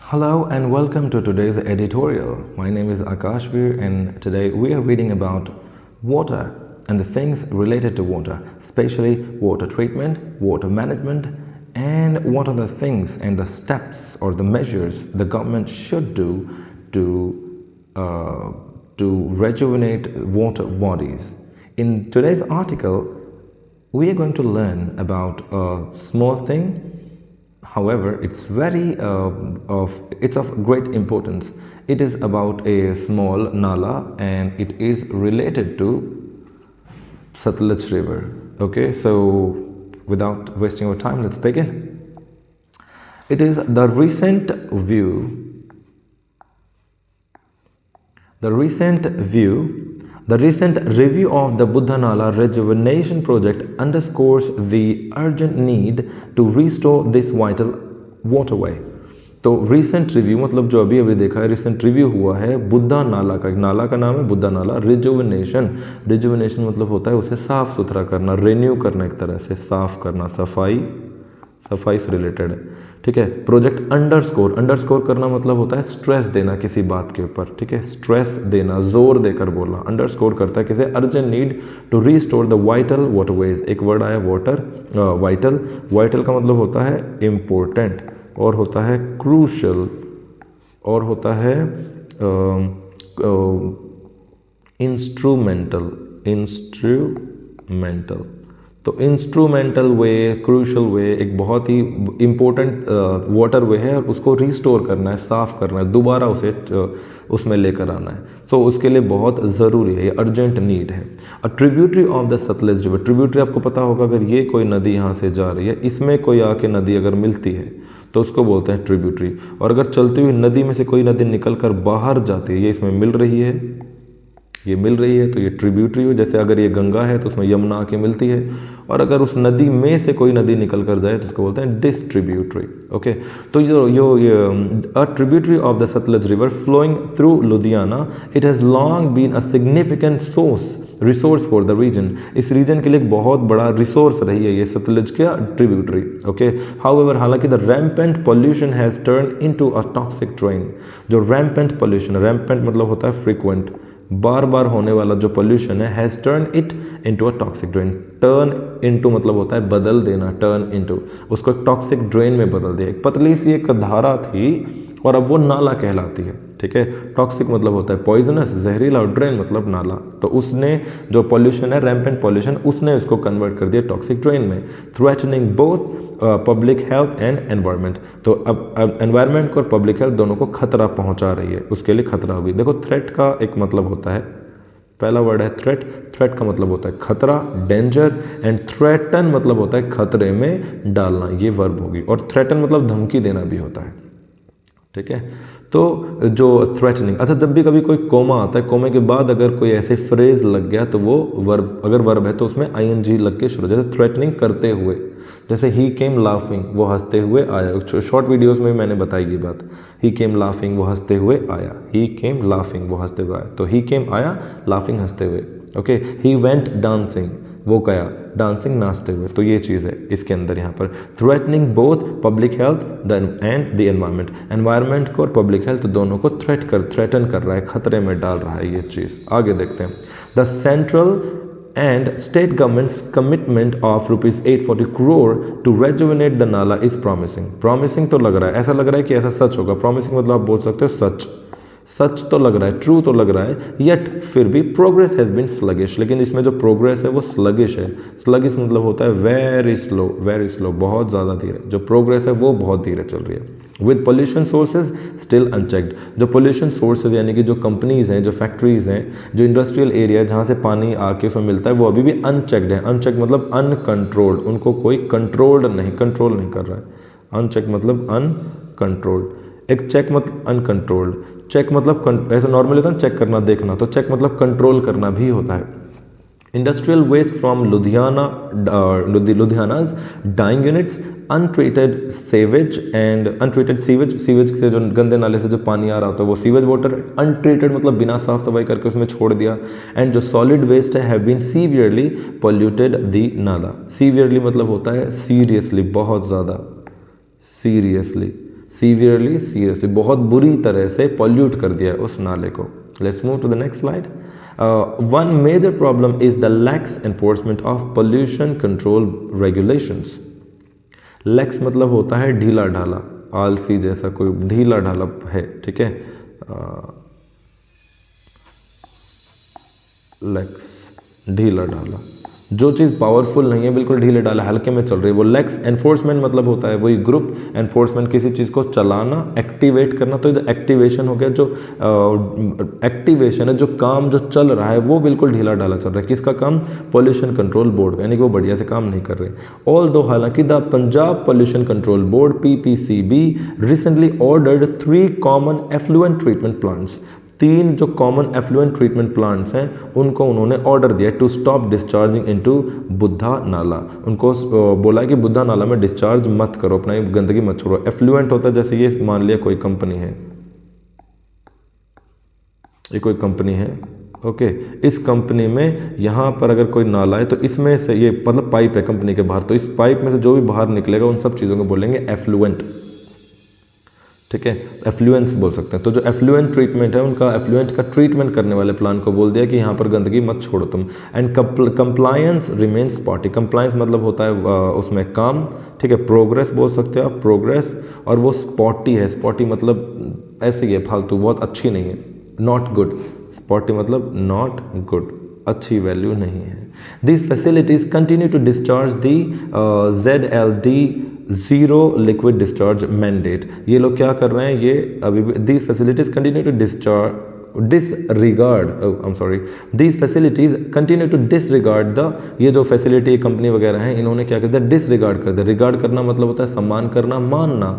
Hello and welcome to today's editorial. My name is Akashvir and today we are reading about water and the things related to water, especially water treatment, water management, and what are the things and the steps or the measures the government should do to rejuvenate water bodies. In today's article, we are going to learn about a small thing. However, it's of great importance. It is about a small nala and it is related to Satluj River. Okay, so without wasting our time, let's begin. It is the recent review of the Buddhanala Rejuvenation Project underscores the urgent need to restore this vital waterway. तो recent review मतलब जो अभी अभी देखा है, recent review हुआ है बुद्धा नाला का, एक नाला का नाम है बुद्धा नाला रिजुविनेशन मतलब होता है उसे साफ सुथरा करना, रेन्यू करना, एक तरह से साफ करना, सफाई से रिलेटेड है, ठीक है। प्रोजेक्ट अंडरस्कोर करना मतलब होता है स्ट्रेस देना किसी बात के ऊपर, ठीक है, स्ट्रेस देना, जोर देकर बोलना। अंडरस्कोर करता है किसी urgent need to restore the vital waterways. एक वर्ड आया वाटर, वाइटल का मतलब होता है इम्पोर्टेंट और होता है क्रूशल और होता है इंस्ट्रूमेंटल। तो इंस्ट्रूमेंटल वे, क्रूशल वे एक बहुत ही इम्पोर्टेंट वाटर वे है और उसको रिस्टोर करना है, साफ़ करना है, दोबारा उसे उसमें लेकर आना है। तो उसके लिए बहुत ज़रूरी है, ये अर्जेंट नीड है। अ tributary of the Sutlej river, tributary आपको पता होगा, अगर ये कोई नदी यहाँ से जा रही है, इसमें कोई आके नदी अगर मिलती है तो उसको बोलते हैं ट्रिब्यूटरी। और अगर चलती हुई नदी में से कोई नदी निकल कर बाहर जाती है, ये इसमें मिल रही है तो ये ट्रिब्यूटरी हो। जैसे अगर ये गंगा है तो उसमें यमुना आके मिलती है, और अगर उस नदी में से कोई नदी निकल कर जाए तो उसको बोलते हैं डिस्ट्रीब्यूटरी। ओके, तो a tributary of the Sutlej river flowing through Ludhiana, it has long been a significant resource for the region. इस रीजन के लिए एक बहुत बड़ा रिसोर्स रही है ये सतलज का ट्रिब्यूटरी। ओके, हाउएवर हालांकि the rampant pollution has turn into a toxic drain. जो रैम्पेंट पॉल्यूशन, रैम्पेंट मतलब होता है फ्रीक्वेंट, बार बार होने वाला जो पोल्यूशन है, has turn it into a toxic drain. Turn into मतलब होता है बदल देना, टर्न इनटू, उसको एक टॉक्सिक ड्रेन में बदल दिया। एक पतली सी एक धारा थी और अब वो नाला कहलाती है, ठीक है। टॉक्सिक मतलब होता है पॉइजनस, जहरीला, और ड्रेन मतलब नाला। तो उसने जो पॉल्यूशन है, रैम्पेंट पॉल्यूशन, उसने उसको कन्वर्ट कर दिया टॉक्सिक ड्रेन में, threatening both public health and environment. तो अब एनवायरनमेंट को और पब्लिक हेल्थ दोनों को खतरा पहुंचा रही है, उसके लिए खतरा होगी। देखो, थ्रेट का एक मतलब होता है, पहला वर्ड है थ्रेट का मतलब होता है खतरा, डेंजर, एंड थ्रेटन मतलब होता है खतरे में डालना, ये वर्ब होगी। और थ्रेटन मतलब धमकी देना भी होता है, ठीक है। तो जो थ्रेटनिंग, अच्छा, जब भी कभी कोई कोमा आता है, कोमे के बाद अगर कोई ऐसे फ्रेज लग गया तो वो वर्ब, अगर वर्ब है तो उसमें आईएनजी लग के शुरू, जैसे थ्रेटनिंग करते हुए, जैसे ही केम लाफिंग, वो हंसते हुए आया। शॉर्ट वीडियोस में मैंने बताई ये बात, ही केम लाफिंग, वो हंसते हुए आया, ही केम लाफिंग, वो हंसते हुए आया। तो ही केम आया, लाफिंग हंसते हुए। ओके, ही वेंट डांसिंग, वो गया, डांसिंग नाचते हुए। तो ये चीज़ है इसके अंदर यहाँ पर, threatening both public health and the environment. Environment को और पब्लिक हेल्थ दोनों को थ्रेटन कर रहा है, खतरे में डाल रहा है ये चीज़। आगे देखते हैं, the central and state government's commitment of ₹840 crore to rejuvenate the Nala is promising तो लग रहा है, ऐसा लग रहा है कि ऐसा सच होगा। promising मतलब आप बोल सकते हो सच तो लग रहा है, ट्रू तो लग रहा है, yet फिर भी प्रोग्रेस हैज़ बीन स्लगिश। लेकिन इसमें जो प्रोग्रेस है वो स्लगिश है। स्लगिश मतलब होता है वेरी स्लो, बहुत ज़्यादा धीरे। जो प्रोग्रेस है वो बहुत धीरे चल रही है। With pollution sources still unchecked, जो पोल्यूशन सोर्सेज यानी कि जो कंपनीज़ हैं, जो फैक्ट्रीज़ हैं, जो इंडस्ट्रियल एरिया है जहाँ से पानी आके उसमें मिलता है, वो अभी भी अनचेक्ड है। अनचेक्ड मतलब अनकंट्रोल्ड, उनको कोई कंट्रोल नहीं कर रहा है। अनचेक मतलब अनकंट्रोल्ड। एक चेक मतलब अनकंट्रोल्ड, चेक मतलब ऐसा नॉर्मली होता है चेक करना, देखना, तो चेक मतलब कंट्रोल करना भी होता है। Industrial waste from Ludhiana's dyeing units, untreated sewage से जो गंदे नाले से जो पानी आ रहा होता है वो सीवेज वाटर, अनट्रीटेड मतलब बिना साफ सफाई करके उसमें छोड़ दिया, एंड जो सॉलिड वेस्ट है हैव बीन सीवियरली पोल्यूटेड दी नाला। सीवियरली मतलब होता है सीरियसली, बहुत ज़्यादा, सीरियसली सीवियरली, सीरियसली, बहुत बुरी तरह से पॉल्यूट कर दिया है उस नाले को। Let's move to the next slide. One major problem is the lax enforcement of pollution control regulations. Lax मतलब होता है ढीला ढाला, आलसी जैसा, कोई ढीला ढाला है, ठीक है। लैक्स, ढीला ढाला, जो चीज़ पावरफुल नहीं है, बिल्कुल ढीले ढाले हल्के में चल रही है, वो लैक्स। एनफोर्समेंट मतलब होता है वही ग्रुप, एनफोर्समेंट किसी चीज़ को चलाना, एक्टिवेट करना। तो ये एक्टिवेशन हो गया, जो एक्टिवेशन है, जो काम जो चल रहा है वो बिल्कुल ढीला ढाला चल रहा है। किसका काम? पॉल्यूशन कंट्रोल बोर्ड, यानी कि वो बढ़िया से काम नहीं कर रहे। ऑल दो, हालांकि the Punjab pollution control board PPCB recently ordered 3 common effluent treatment plants. 3 जो कॉमन एफ्लुएंट ट्रीटमेंट प्लांट्स हैं उनको उन्होंने ऑर्डर दिया to stop discharging into Buddha Nullah. उनको बोला है कि बुद्धा नाला में डिस्चार्ज मत करो, अपना गंदगी मत छोड़ो। एफ्लुएंट होता है जैसे ये मान लिया कोई कंपनी है, ये कोई कंपनी है, ओके। इस कंपनी में यहाँ पर अगर कोई नाला है तो इसमें से, ये मतलब पाइप है कंपनी के बाहर, तो इस पाइप में से जो भी बाहर निकलेगा उन सब चीज़ों को बोलेंगे एफ्लुएंट, ठीक है। एफ्लुएंस बोल सकते हैं। तो जो एफ्लुएंट ट्रीटमेंट है, उनका एफ्लुएंट का ट्रीटमेंट करने वाले प्लान को बोल दिया कि यहाँ पर गंदगी मत छोड़ो तुम। And compliance remain spotty. Compliance मतलब होता है उसमें काम, ठीक है। प्रोग्रेस बोल सकते हो आप, प्रोग्रेस। और वो स्पॉटी है, स्पॉटी मतलब ऐसे ही है, फालतू, बहुत अच्छी नहीं है, नॉट गुड। स्पॉटी मतलब नॉट गुड, अच्छी वैल्यू नहीं है। This facilities continue to discharge the ZLD zero liquid discharge mandate. ये लोग क्या कर रहे हैं, ये अभी these facilities continue to these facilities continue to disregard the, ये जो फैसिलिटी कंपनी वगैरह हैं इन्होंने क्या कर दिया, डिसरिगार्ड कर दिया। रिगार्ड करना मतलब होता है सम्मान करना, मानना,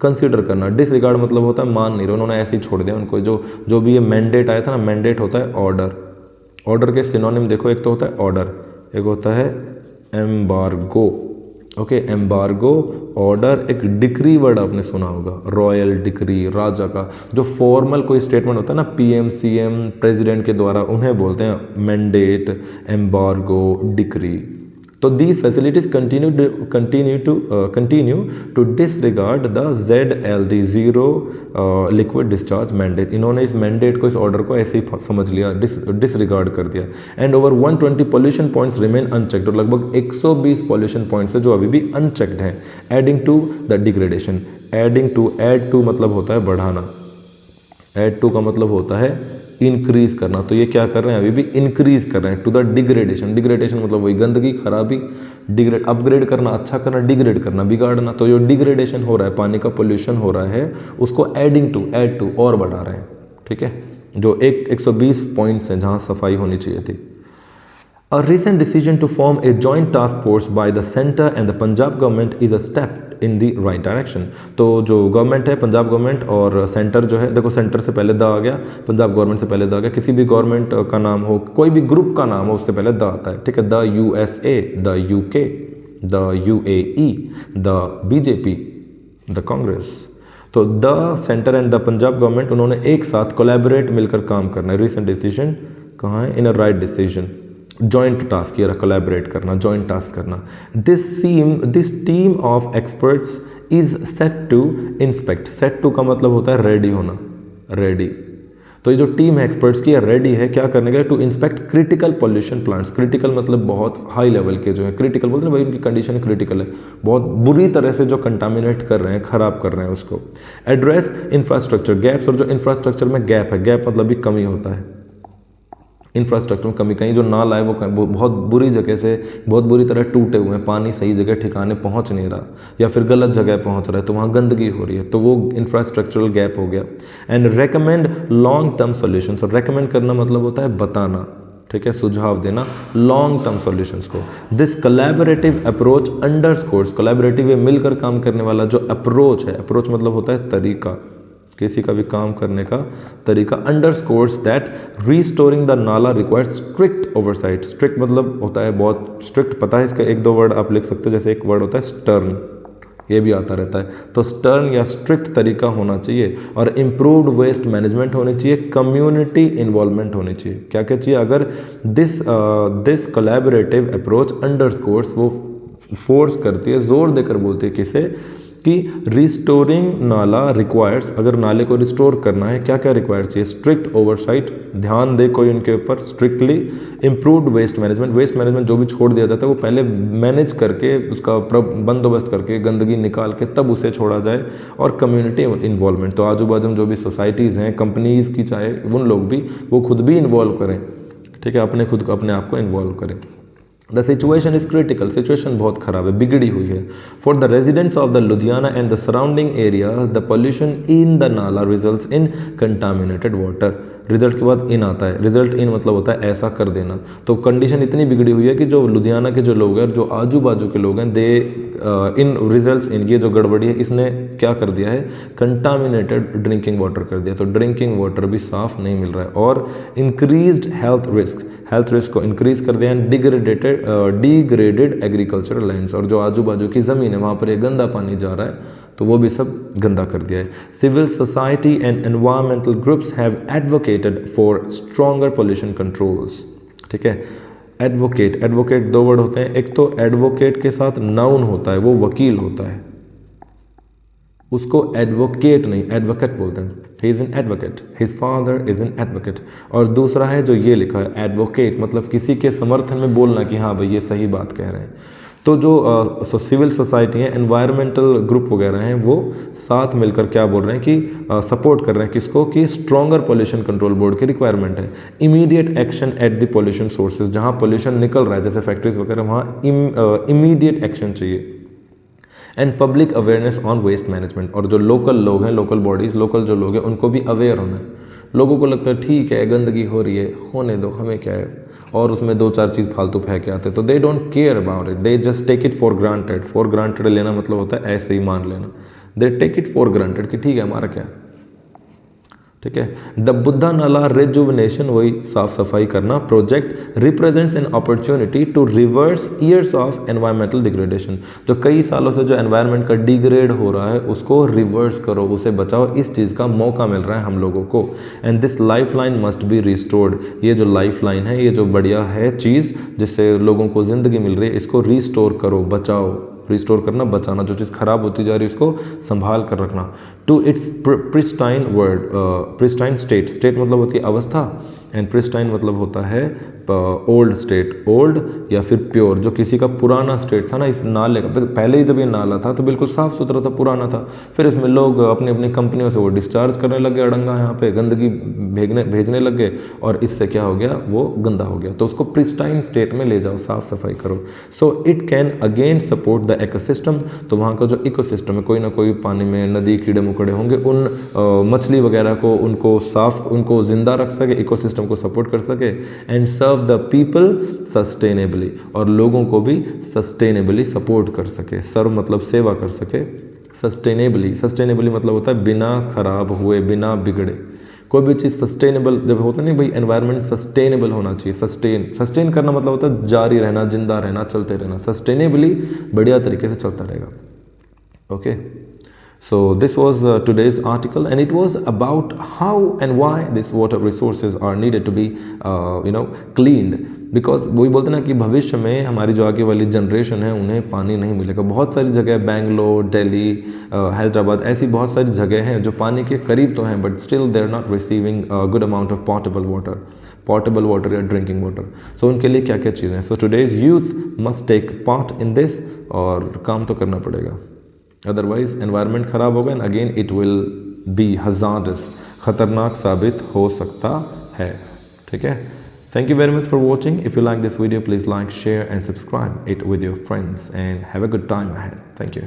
कंसीडर करना। डिसरिगार्ड मतलब होता है मान नहीं रहे, उन्होंने ऐसे ही छोड़ दिया उनको। जो भी ये मैंडेट आया था ना, मैंडेट होता है ऑर्डर। ऑर्डर के सिनोनिम देखो, एक तो होता है ऑर्डर, एक होता है एम्बार्गो, ओके। एम्बार्गो, ऑर्डर, एक डिक्री वर्ड आपने सुना होगा, रॉयल डिक्री, राजा का जो फॉर्मल कोई स्टेटमेंट होता है ना, PM CM प्रेसिडेंट के द्वारा, उन्हें बोलते हैं मैंडेट, एम्बार्गो, डिक्री। तो these facilities continue to disregard the ZLD zero liquid discharge mandate. इन्होंने इस मैंडेट को, इस ऑर्डर को ऐसे ही समझ लिया, डिसरिगार्ड कर दिया। And over 120 pollution points remain unchecked. और लगभग 120 पॉल्यूशन पॉइंट्स है जो अभी भी अनचेक्ड हैं। Adding to the degradation. Adding to, add to मतलब होता है बढ़ाना, ऐड टू का मतलब होता है इंक्रीज करना। तो ये क्या कर रहे हैं, अभी भी इंक्रीज कर रहे हैं टू द डिग्रेडेशन। डिग्रेडेशन मतलब वही गंदगी, खराबी, डिग्रेड, अपग्रेड करना, अच्छा करना, डिग्रेड करना, बिगाड़ना। तो जो डिग्रेडेशन हो रहा है, पानी का पोल्यूशन हो रहा है, उसको एडिंग टू, ऐड टू, और बढ़ा रहे हैं, ठीक है। जो 120 पॉइंट्स हैं जहाँ सफाई होनी चाहिए थी। A recent decision to form a joint task force by the center and the Punjab government is a step in the right direction। तो जो गवर्नमेंट है, पंजाब गवर्नमेंट और सेंटर जो है, देखो सेंटर से पहले द आ गया, पंजाब गवर्नमेंट से पहले द आ गया। किसी भी गवर्नमेंट का नाम हो, कोई भी ग्रुप का नाम हो, उससे पहले द आता है, ठीक है। The USA, the UK, the UAE, the BJP, the Congress. तो the centre and the Punjab government, उन्होंने एक साथ कोलैबोरेट मिलकर काम करना है। रिसेंट डिसीजन कहाँ है, in a right decision. Joint task, ये कोलैबोरेट करना, जॉइंट टास्क करना। This team of experts is set to inspect. Set to का मतलब होता है रेडी होना, रेडी। तो ये जो टीम है एक्सपर्ट्स की, रेडी है क्या करने के लिए, to inspect critical pollution plants. Critical मतलब बहुत हाई लेवल के जो है, क्रिटिकल बोलते हैं भाई, उनकी कंडीशन क्रिटिकल है, बहुत बुरी तरह से जो कंटामिनेट कर रहे हैं, खराब कर रहे हैं उसको। एड्रेस इंफ्रास्ट्रक्चर गैप्स, और जो इंफ्रास्ट्रक्चर में गैप है, गैप मतलब भी कमी होता है, इंफ्रास्ट्रक्चर में कमी। कहीं जो नाला है वो बहुत बुरी जगह से, बहुत बुरी तरह टूटे हुए हैं, पानी सही जगह ठिकाने पहुंच नहीं रहा, या फिर गलत जगह पहुंच रहा है, तो वहाँ गंदगी हो रही है, तो वो इंफ्रास्ट्रक्चरल गैप हो गया। And recommend long term solutions. और रेकमेंड करना मतलब होता है बताना, ठीक है, सुझाव देना लॉन्ग टर्म सॉल्यूशंस को। This collaborative approach underscores, collaborative ये मिलकर काम करने वाला जो अप्रोच है, अप्रोच मतलब होता है तरीका, किसी का भी काम करने का तरीका। अंडरस्कोर्स दैट रिस्टोरिंग द नाला रिक्वायर्ड स्ट्रिक्ट ओवरसाइट। स्ट्रिक्ट मतलब होता है बहुत स्ट्रिक्ट, पता है इसका 1-2 वर्ड आप लिख सकते हो, जैसे एक वर्ड होता है स्टर्न, ये भी आता रहता है। तो स्टर्न या स्ट्रिक्ट तरीका होना चाहिए, और इम्प्रूव्ड वेस्ट मैनेजमेंट होनी चाहिए, कम्युनिटी इन्वॉल्वमेंट होनी चाहिए। क्या क्या चाहिए, अगर दिस कोलैबोरेटिव अप्रोच अंडरस्कोर्स, वो फोर्स करती है, जोर देकर बोलती है किसे, कि रिस्टोरिंग नाला रिक्वायर्स, अगर नाले को रिस्टोर करना है क्या क्या रिक्वायर चाहिए, स्ट्रिक्ट ओवरसाइट, ध्यान दे कोई उनके ऊपर, strictly improved waste management, waste management जो भी छोड़ दिया जाता है वो पहले मैनेज करके उसका बंदोबस्त करके गंदगी निकाल के तब उसे छोड़ा जाए, और कम्युनिटी इन्वॉल्वमेंट, तो आजू बाजू में जो भी सोसाइटीज़ हैं, कंपनीज़ की चाहे उन लोग भी, वो खुद भी इन्वॉल्व करें, ठीक है, अपने आप को इन्वॉल्व करें। The situation is critical, situation बहुत ख़राब है, बिगड़ी हुई है। For the residents of the Ludhiana and the surrounding areas the pollution in the nala results in contaminated water. Result के बाद इन आता है, रिजल्ट इन मतलब होता है ऐसा कर देना। तो कंडीशन इतनी बिगड़ी हुई है कि जो लुधियाना के जो लोग हैं, जो आजू बाजू के लोग हैं, दे इन रिजल्ट्स इन, ये जो गड़बड़ी है इसने क्या कर दिया है, कंटामिनेटेड ड्रिंकिंग वाटर कर दिया। तो ड्रिंकिंग वाटर भी साफ नहीं मिल रहा है, और इंक्रीज्ड हेल्थ रिस्क को इंक्रीज कर दिया, एंड डिग्रेडेड एग्रीकल्चरल लैंड्स, और जो आजू बाजू की ज़मीन है वहाँ पर ये गंदा पानी जा रहा है, तो वो भी सब गंदा कर दिया है। Civil society and environmental groups have advocated for stronger pollution controls, ठीक है। एडवोकेट दो वर्ड होते हैं, एक तो एडवोकेट के साथ नाउन होता है, वो वकील होता है, उसको एडवोकेट नहीं एडवोकेट बोलते हैं, he is an advocate, his father is an advocate. और दूसरा है जो ये लिखा है एडवोकेट, मतलब किसी के समर्थन में बोलना कि हाँ भाई ये सही बात कह रहे हैं। तो जो सिविल सोसाइटी है, एनवायरमेंटल ग्रुप वगैरह हैं, वो साथ मिलकर क्या बोल रहे हैं कि सपोर्ट कर रहे हैं किसको, कि स्ट्रॉन्गर पोल्यूशन कंट्रोल बोर्ड की रिक्वायरमेंट है। Immediate action at the pollution sources, जहाँ पोल्यूशन निकल रहा है जैसे फैक्ट्रीज वगैरह, वहाँ इमीडिएट एक्शन चाहिए। And public awareness on waste management, और जो लोकल लोग हैं, लोकल बॉडीज़, लोकल जो लोग हैं, उनको भी अवेयर होना है। लोगों को लगता है ठीक है गंदगी हो रही है, होने दो, हमें क्या है, और उसमें दो चार चीज़ फालतू फेंक के आते, तो they don't care about it, they just take it for granted. For granted लेना मतलब होता है ऐसे ही मान लेना, they take it for granted कि ठीक है हमारा क्या, ठीक है। द बुद्धा नाला रिजुविनेशन, वही साफ सफाई करना project, represents an opportunity to reverse years of environmental degradation. जो कई सालों से जो एनवायरनमेंट का डिग्रेड हो रहा है उसको रिवर्स करो, उसे बचाओ, इस चीज़ का मौका मिल रहा है हम लोगों को। And this life line must be restored, ये जो लाइफ लाइन है, ये जो बढ़िया है चीज़ जिससे लोगों को ज़िंदगी मिल रही है, इसको रिस्टोर करो, बचाओ। रिस्टोर करना, बचाना, जो चीज़ खराब होती जा रही है उसको संभाल कर रखना। To its pristine word, pristine state, state मतलब होती है अवस्था, एंड प्रिस्टाइन मतलब होता है ओल्ड स्टेट, ओल्ड या फिर प्योर, जो किसी का पुराना स्टेट था ना इस नाले का। पहले ही जब ये नाला था तो बिल्कुल साफ़ सुथरा था, पुराना था, फिर इसमें लोग अपनी अपनी कंपनियों से वो डिस्चार्ज करने लगे, अड़ंगा यहाँ पे गंदगी भेजने लग गए, और इससे क्या हो गया, वो गंदा हो गया। तो उसको प्रिस्टाइन स्टेट में ले जाओ, साफ़ सफाई करो। So it can again support the ecosystem, तो वहाँ का जो इकोसिस्टम है, कोई ना कोई पानी में नदी कीड़े मकोड़े होंगे, उन मछली वगैरह को, उनको साफ, उनको जिंदा रख सके, इकोसिस्टम को सपोर्ट कर सके। And serve the people sustainably, और लोगों को भी सस्टेनेबली सपोर्ट कर सके। सर्व मतलब सेवा कर सके, सस्टेनेबली मतलब होता है बिना खराब हुए, बिना बिगड़े। कोई भी चीज़ सस्टेनेबल जब होता नहीं भाई, एनवायरनमेंट सस्टेनेबल होना चाहिए। सस्टेन करना मतलब होता है जारी रहना, जिंदा रहना, चलते रहना। सस्टेनेबली बढ़िया तरीके से चलता रहेगा। Okay, so this was today's article, and it was about how and why these water resources are needed to be cleaned, because वही बोलते हैं ना कि भविष्य में हमारी जो आगे वाली जनरेशन है उन्हें पानी नहीं मिलेगा। बहुत सारी जगह, बेंगलोर, दिल्ली, हैदराबाद, ऐसी बहुत सारी जगह हैं जो पानी के करीब तो हैं, but still they are not receiving good amount of portable water या ड्रिंकिंग वाटर। सो उनके लिए क्या क्या चीज़ें हैं। So today's youth must take part in this, और काम तो करना पड़ेगा, अदरवाइज एनवायरनमेंट खराब होगा, and again it will be hazardous, खतरनाक साबित हो सकता है। ठीक है, thank you very much for watching. If you like this video, please like, share and subscribe it with your friends, and have a good time ahead. Thank you.